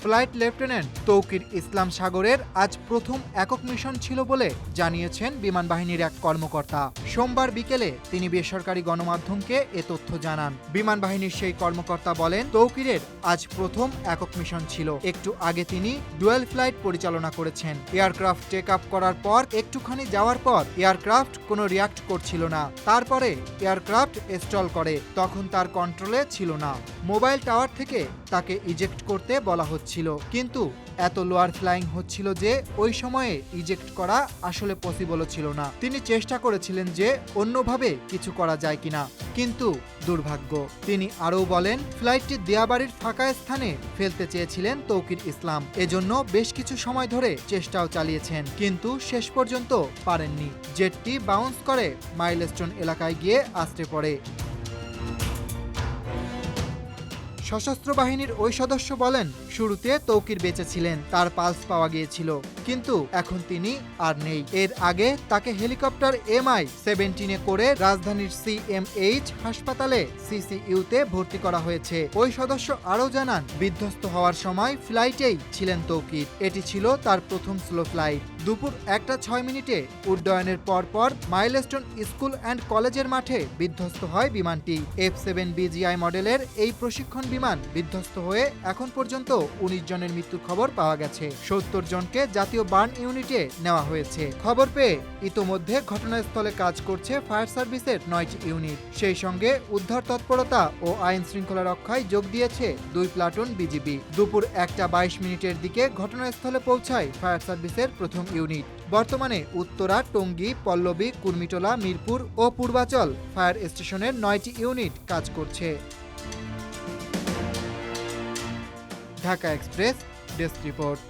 Flight lieutenant Tauqir ইসলাম সাগরের আজ প্রথম একক মিশন ছিল বলে জানিয়েছেন বিমান বাহিনীর এক কর্মকর্তা। সোমবার বিকেলে তিনি বেসরকারি গণমাধ্যমকে এ তথ্য জানান। বিমান বাহিনীর সেই কর্মকর্তা বলেন, তৌকিরের আজ প্রথম একক মিশন ছিল। একটু আগে তিনি ডুয়েল ফ্লাইট পরিচালনা করেছেন। এয়ারক্রাফট টেক আপ করার পর একটুখানি যাওয়ার পর এয়ারক্রাফট কোনো রিয়াক্ট করছিল না। তারপরে এয়ারক্রাফট স্টল করে, তখন তার কন্ট্রোলে ছিল না। মোবাইল টাওয়ার থেকে তাকে ইজেক্ট করতে বলা হচ্ছিল, কিন্তু এত লোয়ার ফ্লাইং হচ্ছিল যে ওই সময়ে ইজেক্ট করা আসলে পসিবলও ছিল না। তিনি চেষ্টা করেছিলেন যে অন্যভাবে কিছু করা যায় কিনা, কিন্তু দুর্ভাগ্য। তিনি আরও বলেন, ফ্লাইটটি দিয়াবাড়ির ফাঁকা স্থানে ফেলতে চেয়েছিলেন তৌকির ইসলাম। এজন্য বেশ কিছু সময় ধরে চেষ্টাও চালিয়েছেন, কিন্তু শেষ পর্যন্ত পারেননি। জেটটি বাউন্স করে মাইলস্টোন এলাকায় গিয়ে আছড়ে পড়ে। সশস্ত্র বাহিনীর ওই সদস্য বলেন, শুরুতে তৌকির বেঁচে ছিলেন, তার পালস পাওয়া গিয়েছিল, কিন্তু এখন তিনি আর নেই। এর আগে তাকে হেলিকপ্টার MI-17 করে রাজধানীর CMH হাসপাতালে CCU-তে ভর্তি করা হয়েছে। ওই সদস্য আরও জানান, বিধ্বস্ত হওয়ার সময় ফ্লাইটেই ছিলেন তৌকির। এটি ছিল তার প্রথম স্লো ফ্লাইট। দুপুর 1টা 6 মিনিটে উড্ডয়নের পরপর মাইলস্টোন স্কুল অ্যান্ড কলেজের মাঠে বিধ্বস্ত হয় বিমানটি। F-7 BGI মডেলের এই প্রশিক্ষণ বিমান বিধ্বস্ত হয়ে এখন পর্যন্ত 19 জনের মৃত্যুর খবর পাওয়া গেছে। 70 জনকে জাতীয় বার্ন ইউনিটে নেওয়া হয়েছে। খবর পেয়ে ইতোমধ্যে ঘটনাস্থলে কাজ করছে ফায়ার সার্ভিসের 9টি ইউনিট। সেই সঙ্গে উদ্ধার তৎপরতা ও আইন শৃঙ্খলা রক্ষায় যোগ দিয়েছে 2 প্লাটুন বিজিবি। দুপুর 1টা 22 মিনিটের দিকে ঘটনাস্থলে পৌঁছায় ফায়ার সার্ভিসের প্রথম ইউনিট। বর্তমানে উত্তরা, টঙ্গী, পল্লবী, কুর্মিটোলা, মিরপুর ও পূর্বাচল ফায়ার স্টেশনের 9টি ইউনিট কাজ করছে। Dhaka express desk report.